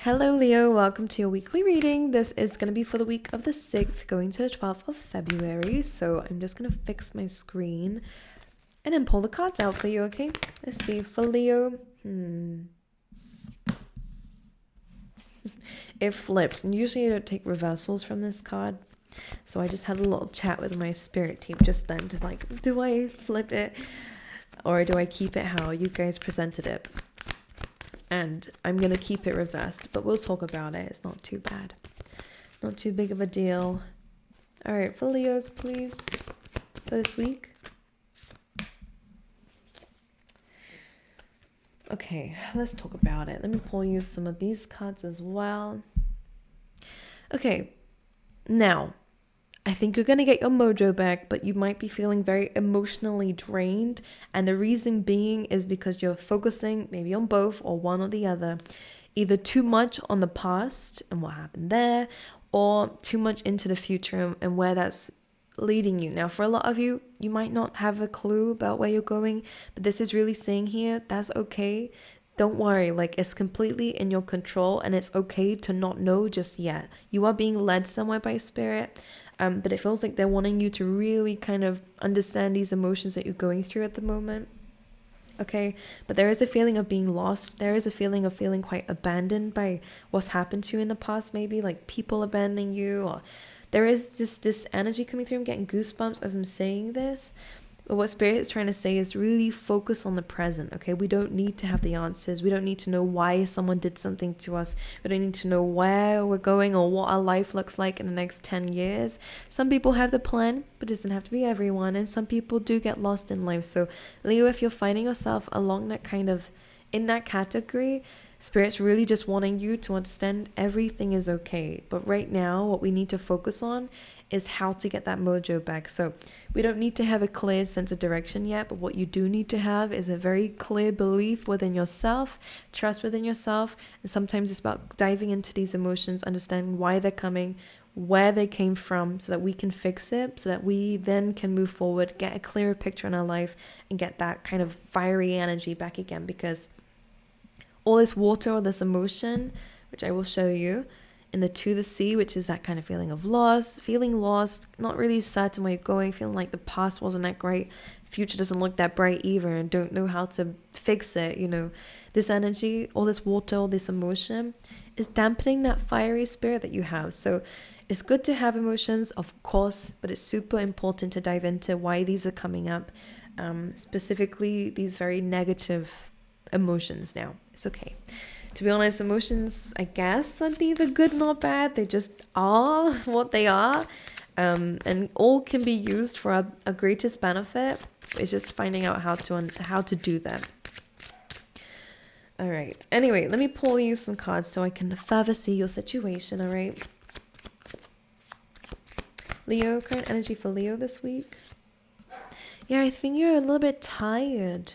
Hello Leo, welcome to your weekly reading. This is going to be for the week of the 6th going to the 12th of February. So I'm just going to fix my screen and then pull the cards out for you, okay? Let's see, for Leo, it flipped. And usually I don't take reversals from this card. So I just had a little chat with my spirit team just then, just like, do I flip it or do I keep it how you guys presented it? And I'm going to keep it reversed, but we'll talk about it. It's not too bad. Not too big of a deal. All right, for Leos, please, for this week. Okay, let's talk about it. Let me pull you some of these cards as well. Okay, now, I think you're going to get your mojo back, but you might be feeling very emotionally drained. And the reason being is because you're focusing maybe on both or one or the other. Either too much on the past and what happened there, or too much into the future and where that's leading you. Now, for a lot of you, you might not have a clue about where you're going, but this is really saying here, that's okay. Don't worry, like it's completely in your control and it's okay to not know just yet. You are being led somewhere by spirit. But it feels like they're wanting you to really kind of understand these emotions that you're going through at the moment. Okay, but there is a feeling of being lost. There is a feeling of feeling quite abandoned by what's happened to you in the past, maybe like people abandoning you, or there is just this energy coming through. I'm getting goosebumps as I'm saying this. But what Spirit is trying to say is really focus on the present, okay? We don't need to have the answers. We don't need to know why someone did something to us. We don't need to know where we're going or what our life looks like in the next 10 years. Some people have the plan, but it doesn't have to be everyone. And some people do get lost in life. So, Leo, if you're finding yourself along that kind of, in that category, Spirit's really just wanting you to understand everything is okay. But right now, what we need to focus on is how to get that mojo back. So we don't need to have a clear sense of direction yet, but what you do need to have is a very clear belief within yourself, trust within yourself. And sometimes it's about diving into these emotions, understanding why they're coming, where they came from, so that we can fix it, so that we then can move forward, get a clearer picture in our life and get that kind of fiery energy back again. Because all this water or this emotion, which I will show you, in the to the sea, which is that kind of feeling of feeling lost, not really certain where you're going, feeling like the past wasn't that great, future doesn't look that bright either, and don't know how to fix it. You know, this energy, all this water, all this emotion is dampening that fiery spirit that you have. So it's good to have emotions, of course, but it's super important to dive into why these are coming up, specifically these very negative emotions. Now it's okay. To be honest, emotions, I guess, are neither good nor bad. They just are what they are. And all can be used for our greatest benefit. It's just finding out how to do that. All right. Anyway, let me pull you some cards so I can further see your situation, all right? Leo, current energy for Leo this week. Yeah, I think you're a little bit tired.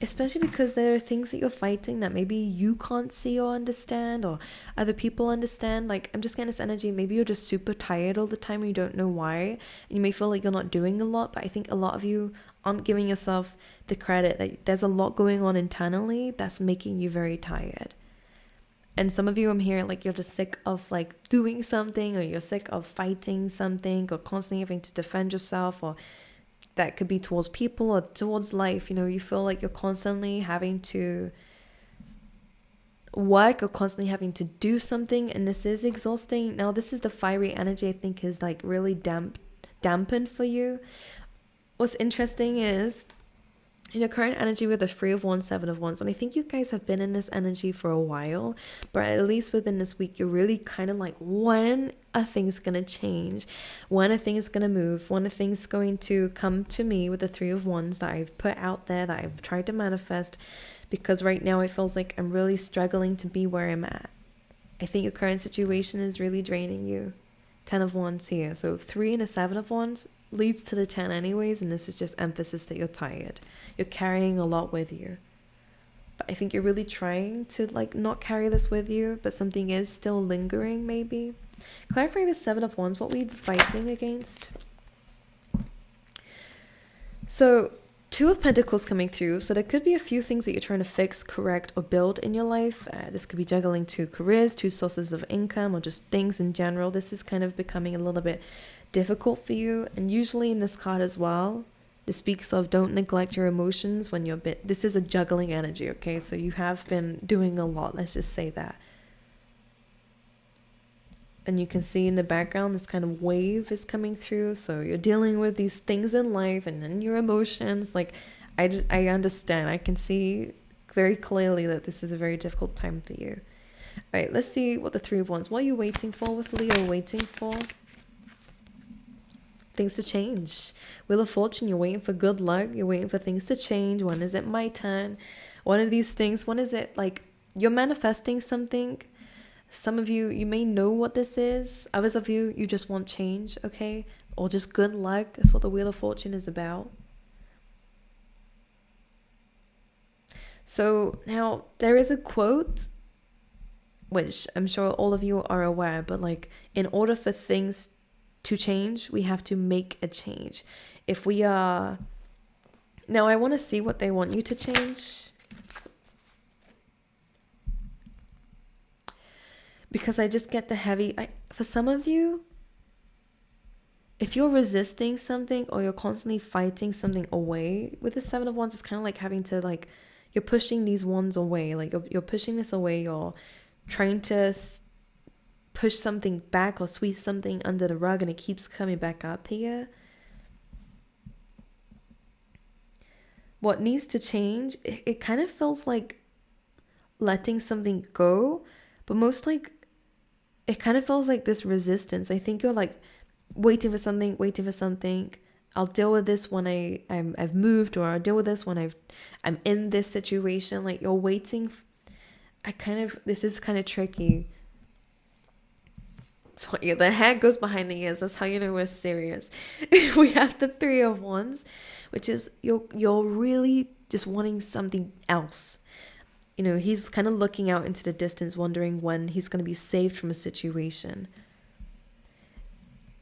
Especially because there are things that you're fighting that maybe you can't see or understand, or other people understand. Like, I'm just getting this energy, maybe you're just super tired all the time and you don't know why, and you may feel like you're not doing a lot, but I think a lot of you aren't giving yourself the credit that there's a lot going on internally that's making you very tired. And some of you, I'm hearing like you're just sick of like doing something, or you're sick of fighting something, or constantly having to defend yourself, or that could be towards people or towards life. You know, you feel like you're constantly having to work or constantly having to do something, and this is exhausting. Now, this is the fiery energy I think is like really dampened for you. What's interesting is your current energy with the 3 of Wands, 7 of Wands, and I think you guys have been in this energy for a while, but at least within this week, you're really kind of like, when are things going to change? When are things going to move? When are things going to come to me with the 3 of Wands that I've put out there, that I've tried to manifest? Because right now it feels like I'm really struggling to be where I'm at. I think your current situation is really draining you. 10 of Wands here. So 3 and a 7 of Wands leads to the 10 anyways, and this is just emphasis that you're tired. You're carrying a lot with you. But I think you're really trying to like not carry this with you, but something is still lingering maybe. Clarify the 7 of Wands, what we're fighting against. So Two of Pentacles coming through, so there could be a few things that you're trying to fix, correct, or build in your life. This could be juggling two careers, two sources of income, or just things in general. This is kind of becoming a little bit difficult for you. And usually in this card as well, this speaks of don't neglect your emotions when you're this is a juggling energy, okay? So you have been doing a lot, let's just say that. And you can see in the background this kind of wave is coming through. So you're dealing with these things in life and then your emotions. Like, I understand. I can see very clearly that this is a very difficult time for you. All right, let's see what the Three of Wands. What are you waiting for? What's Leo waiting for? Things to change. Wheel of Fortune, you're waiting for good luck. You're waiting for things to change. When is it my turn? One of these things. When is it like you're manifesting something? Some of you, you may know what this is. Others of you, you just want change, okay? Or just good luck. That's what the Wheel of Fortune is about. So now there is a quote, which I'm sure all of you are aware, but like in order for things to change, we have to make a change. If we are... Now I want to see what they want you to change. Because I just get the heavy... for some of you, if you're resisting something or you're constantly fighting something away, with the Seven of Wands, it's kind of like having to like... You're pushing these wands away. Like you're pushing this away. You're trying to push something back or sweep something under the rug and it keeps coming back up here. What needs to change, it kind of feels like letting something go, but most like it kind of feels like this resistance. I think you're like waiting for something. I'll deal with this when I've moved, or I'll deal with this when I'm in this situation. Like you're waiting. This is kind of tricky. So yeah, the head goes behind the ears. That's how you know we're serious. We have the Three of Wands, which is you're really just wanting something else. You know, he's kind of looking out into the distance, wondering when he's going to be saved from a situation.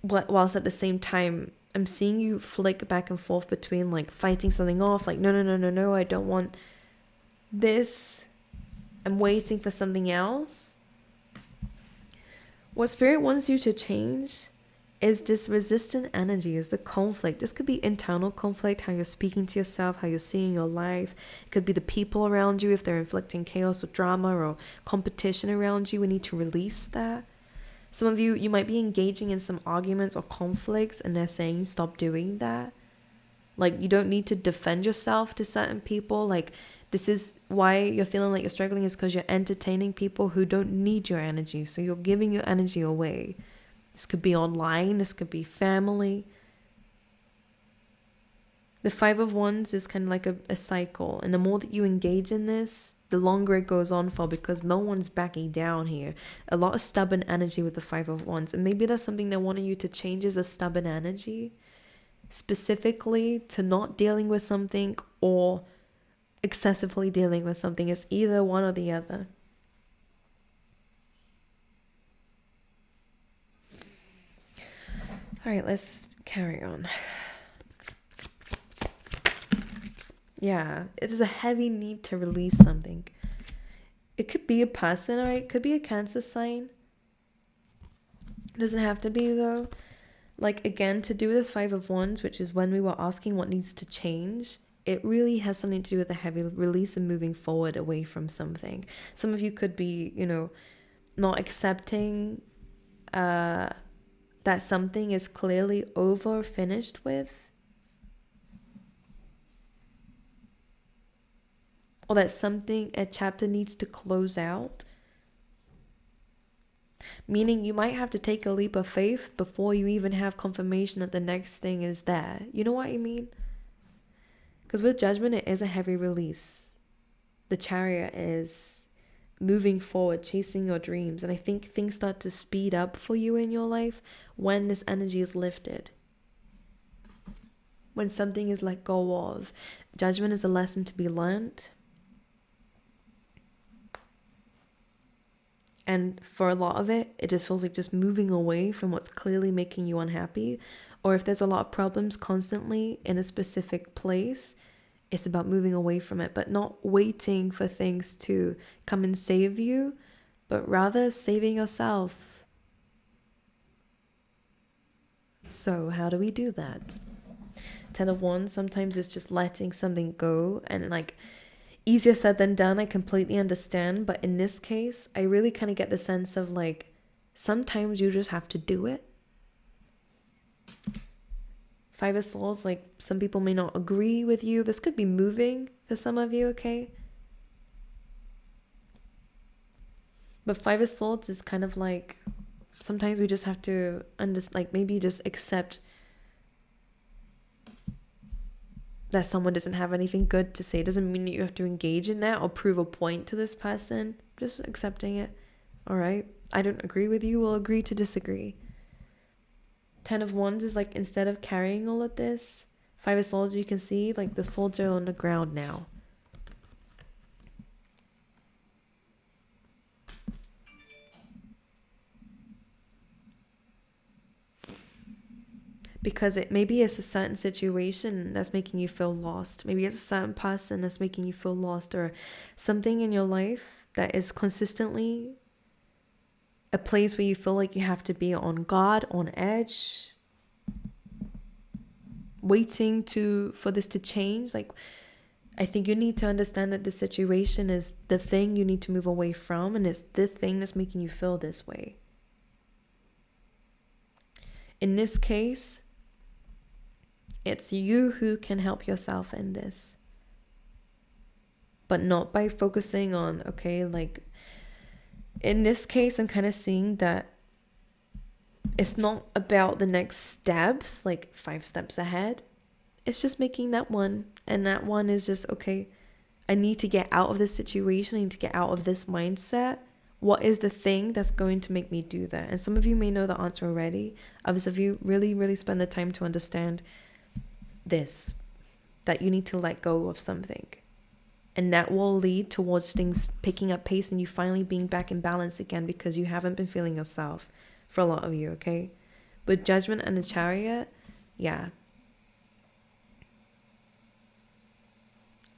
Whilst at the same time, I'm seeing you flick back and forth between like fighting something off, like no, I don't want this. I'm waiting for something else. What Spirit wants you to change is this resistant energy, is the conflict. This could be internal conflict, how you're speaking to yourself, how you're seeing your life. It could be the people around you, if they're inflicting chaos or drama or competition around you. We need to release that. Some of you, you might be engaging in some arguments or conflicts and they're saying stop doing that. Like you don't need to defend yourself to certain people. Like this is why you're feeling like you're struggling, is because you're entertaining people who don't need your energy. So you're giving your energy away. This could be online. This could be family. The Five of Wands is kind of like a cycle. And the more that you engage in this, the longer it goes on for, because no one's backing down here. A lot of stubborn energy with the Five of Wands. And maybe that's something they wanted you to change, is a stubborn energy. Specifically to not dealing with something or excessively dealing with something. It's either one or the other. All right, let's carry on. Yeah, it is a heavy need to release something. It could be a person, all right? It could be a Cancer sign. It doesn't have to be, though. Like, again, to do this Five of Wands, which is when we were asking what needs to change, it really has something to do with a heavy release and moving forward away from something. Some of you could be, you know, not accepting that something is clearly over, finished with. Or that a chapter needs to close out. Meaning you might have to take a leap of faith before you even have confirmation that the next thing is there. You know what I mean? Because with Judgment, it is a heavy release. The Chariot is moving forward, chasing your dreams. And I think things start to speed up for you in your life when this energy is lifted. When something is let go of. Judgment is a lesson to be learned. And for a lot of it, it just feels like just moving away from what's clearly making you unhappy. Or if there's a lot of problems constantly in a specific place, It's about moving away from it, but not waiting for things to come and save you, but rather saving yourself. So how do we do that? 10 of Wands, sometimes it's just letting something go, and like easier said than done. I completely understand, but in this case, I really kind of get the sense of like sometimes you just have to do it. 5 of Swords, like some people may not agree with you. This could be moving for some of you, okay? But 5 of Swords is kind of like sometimes we just have to like maybe just accept that someone doesn't have anything good to say. It doesn't mean that you have to engage in that or prove a point to this person. Just accepting it. All right, I don't agree with you. We'll agree to disagree. 10 of Wands is like instead of carrying all of this, 5 of Swords, you can see like the swords are on the ground now. Because maybe it's a certain situation that's making you feel lost. Maybe it's a certain person that's making you feel lost, or something in your life that is consistently a place where you feel like you have to be on guard, on edge, waiting for this to change. Like, I think you need to understand that the situation is the thing you need to move away from, and it's the thing that's making you feel this way. In this case, it's you who can help yourself in this, but not by focusing on, okay, like in this case, I'm kind of seeing that it's not about the next steps, like 5 steps ahead. It's just making that one, and that one is just, okay, I need to get out of this situation. I need to get out of this mindset. What is the thing that's going to make me do that? And some of you may know the answer already. Others of you really, really spend the time to understand this, that you need to let go of something. And that will lead towards things picking up pace and you finally being back in balance again, because you haven't been feeling yourself for a lot of you, okay? With Judgment and the Chariot, yeah.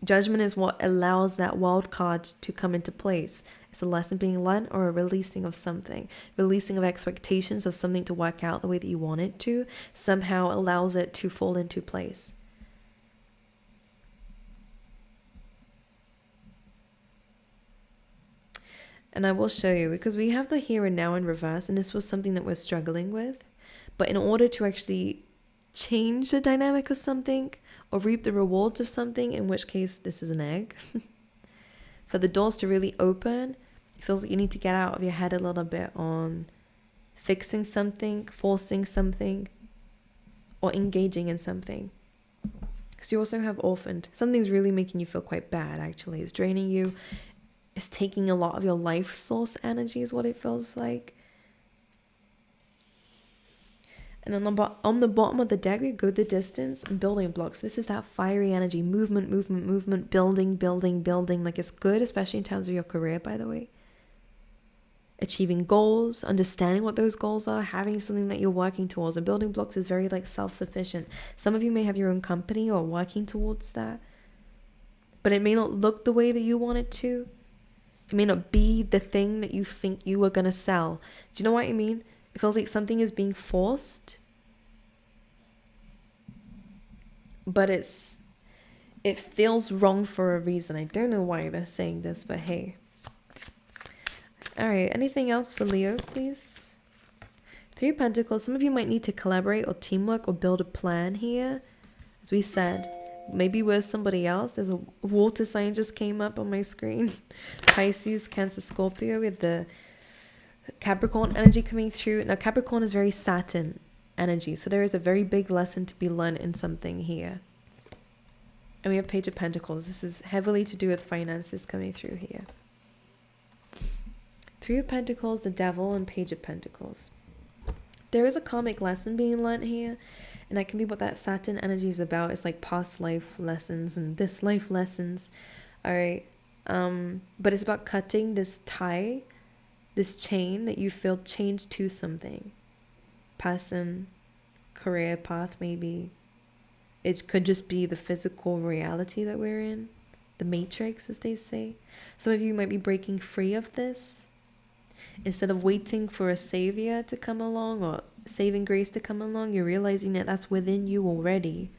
Judgment is what allows that wild card to come into place. It's a lesson being learned or a releasing of something. Releasing of expectations of something to work out the way that you want it to somehow allows it to fall into place. And I will show you, because we have the here and now in reverse, and this was something that we're struggling with. But in order to actually change the dynamic of something or reap the rewards of something, in which case this is an egg, for the doors to really open, it feels like you need to get out of your head a little bit on fixing something, forcing something, or engaging in something. Because you also have Orphaned. Something's really making you feel quite bad, actually. It's draining you. It's taking a lot of your life source energy is what it feels like. And on the bottom of the deck, we go the distance and building blocks. This is that fiery energy, movement, building. Like, it's good, especially in terms of your career, by the way. Achieving goals, understanding what those goals are, having something that you're working towards. And building blocks is very like self-sufficient. Some of you may have your own company or working towards that, but it may not look the way that you want it to. It may not be the thing that you think you are going to sell. Do you know what I mean? It feels like something is being forced, but it feels wrong for a reason. I don't know why they're saying this, but hey. All right, anything else for Leo, please? 3 of Pentacles. Some of you might need to collaborate or teamwork or build a plan here. As we said, maybe with somebody else. There's a water sign just came up on my screen. Pisces, Cancer, Scorpio, with the Capricorn energy coming through. Now, Capricorn is very Saturn energy, so there is a very big lesson to be learned in something here. And we have Page of Pentacles. This is heavily to do with finances coming through here. 3 of Pentacles, the Devil, and Page of Pentacles. There is a karmic lesson being learned here, and that can be what that Saturn energy is about. It's like past life lessons and this life lessons. All right. But it's about cutting this tie, this chain that you feel chained to something. Person, career path, maybe. it could just be the physical reality that we're in, the matrix, as they say. Some of you might be breaking free of this. Instead of waiting for a savior to come along or saving grace to come along, you're realizing that that's within you already.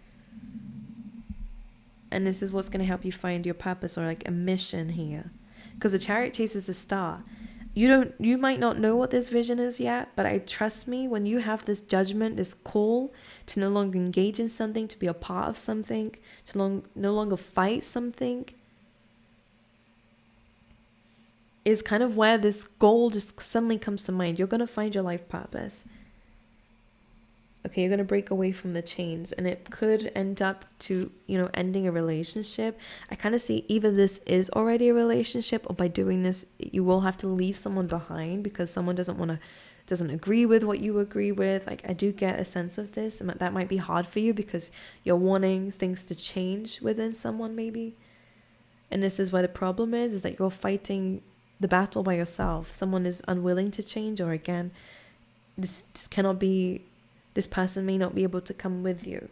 And this is what's going to help you find your purpose, or like a mission here. Because the Chariot chases a star. You might not know what this vision is yet, but trust me, when you have this judgment, this call to no longer engage in something, to be a part of something, to no longer fight something, is kind of where this goal just suddenly comes to mind. You're going to find your life purpose. Okay, you're going to break away from the chains, and it could end up to, ending a relationship. I kind of see either this is already a relationship, or by doing this, you will have to leave someone behind because someone doesn't agree with what you agree with. Like, I do get a sense of this, and that might be hard for you because you're wanting things to change within someone maybe. And this is where the problem is that you're fighting the battle by yourself. Someone is unwilling to change, or again, this person may not be able to come with you.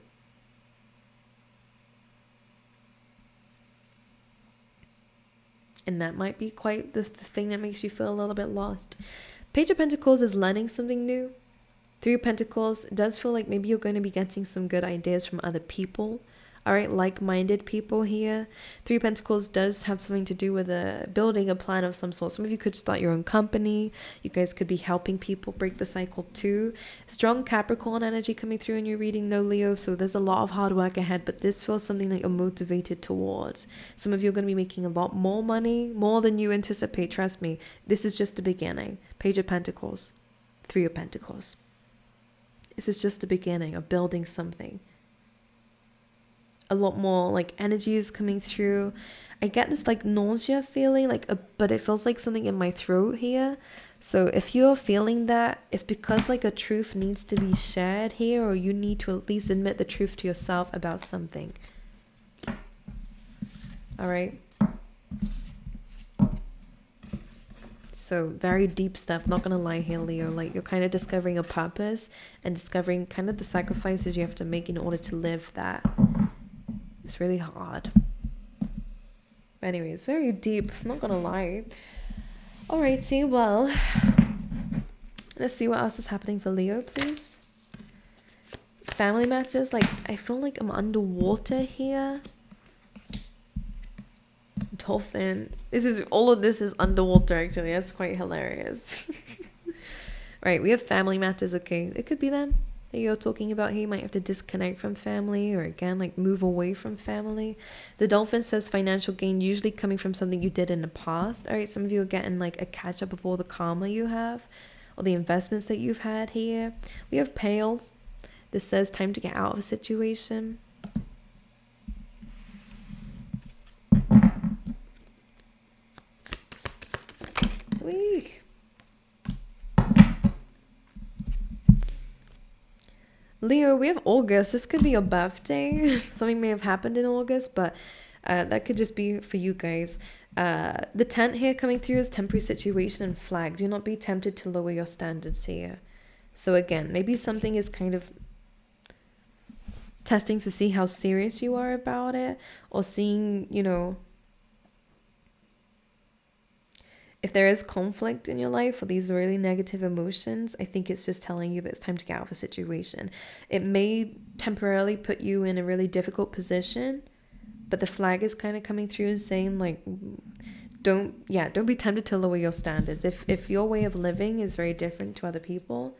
And that might be quite the thing that makes you feel a little bit lost. Page of Pentacles is learning something new. Three of Pentacles does feel like maybe you're going to be getting some good ideas from other people. All right, like-minded people here. Three of Pentacles does have something to do with building a plan of some sort. Some of you could start your own company. You guys could be helping people break the cycle too. Strong Capricorn energy coming through in your reading though, Leo. So there's a lot of hard work ahead, but this feels something that you're motivated towards. Some of you are going to be making a lot more money, more than you anticipate. Trust me, this is just the beginning. Page of Pentacles, Three of Pentacles. This is just the beginning of building something. A lot more like energy is coming through. I get this like nausea feeling, but it feels like something in my throat here. So if you're feeling that, it's because like a truth needs to be shared here, or you need to at least admit the truth to yourself about something. All right. So very deep stuff, not gonna lie here, Leo. Like, you're kind of discovering a purpose and discovering kind of the sacrifices you have to make in order to live that. It's really hard. But anyway, it's very deep, not gonna lie. Alrighty, well, let's see what else is happening for Leo, please. Family matters, like, I feel like I'm underwater here. Dolphin. All of this is underwater, actually. That's quite hilarious. Right, we have family matters, okay. It could be them that you're talking about here. You might have to disconnect from family, or again, like move away from family. The dolphin says financial gain usually coming from something you did in the past. All right, some of you are getting like a catch up of all the karma you have, or the investments that you've had here. We have pale. This says time to get out of a situation. Week. Leo, we have August. This could be your birthday. Something may have happened in August, but that could just be for you guys. The tent here coming through is temporary situation and flag. Do not be tempted to lower your standards here. So again, maybe something is kind of testing to see how serious you are about it, or seeing, if there is conflict in your life or these really negative emotions, I think it's just telling you that it's time to get out of a situation. It may temporarily put you in a really difficult position, but the flag is kind of coming through and saying, like, don't be tempted to lower your standards. If your way of living is very different to other people,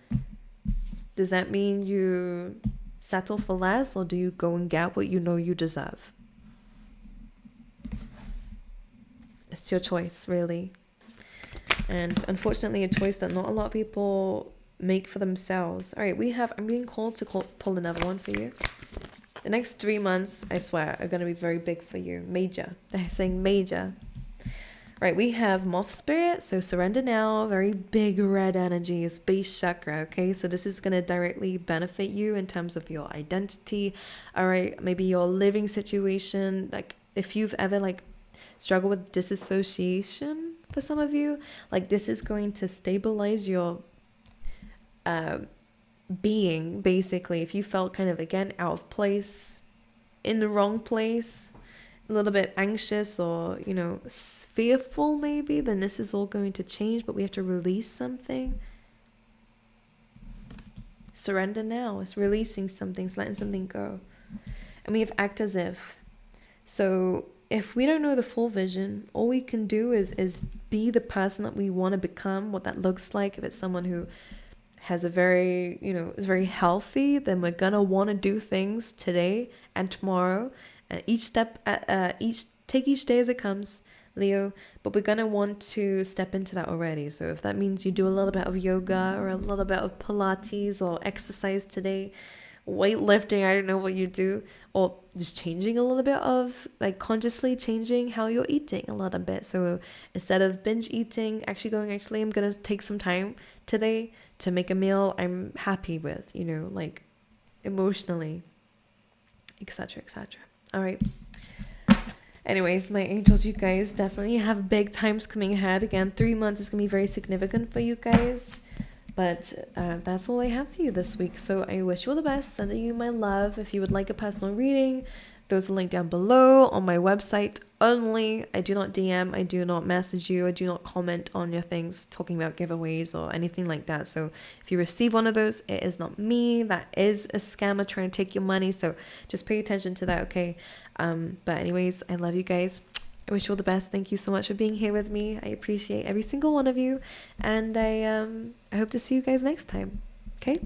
does that mean you settle for less, or do you go and get what you know you deserve? It's your choice, really. And unfortunately, a choice that not a lot of people make for themselves. All right, I'm being called to pull another one for you. The next 3 months, I swear, are going to be very big for you. Major. They're saying major. All right, we have Moth Spirit, so surrender now. Very big red energy, space chakra, okay? So this is going to directly benefit you in terms of your identity. All right, maybe your living situation. Like, if you've ever, struggled with disassociation, for some of you, this is going to stabilize your being, basically. If you felt kind of, again, out of place in the wrong place, a little bit anxious or, fearful maybe, then this is all going to change, but we have to release something. Surrender now. It's releasing something, it's letting something go. And we have act as if. So if we don't know the full vision, all we can do is be the person that we want to become, what that looks like. If it's someone who has a very, is very healthy, then we're going to want to do things today and tomorrow. And take each day as it comes, Leo. But we're going to want to step into that already. So if that means you do a little bit of yoga or a little bit of Pilates or exercise today, weightlifting, I don't know what you do, or just changing a little bit of, like, consciously changing how you're eating a little bit. So instead of binge eating, actually I'm gonna take some time today to make a meal I'm happy with, like emotionally, etc. All right. Anyways, my angels, you guys definitely have big times coming ahead. Again, 3 months is gonna be very significant for you guys. But that's all I have for you this week. So I wish you all the best. Sending you my love. If you would like a personal reading, there's a link down below on my website only. I do not DM. I do not message you. I do not comment on your things talking about giveaways or anything like that. So if you receive one of those, it is not me. That is a scammer trying to take your money. So just pay attention to that, okay? But anyways, I love you guys. I wish you all the best. Thank you so much for being here with me. I appreciate every single one of you. And I hope to see you guys next time. Okay?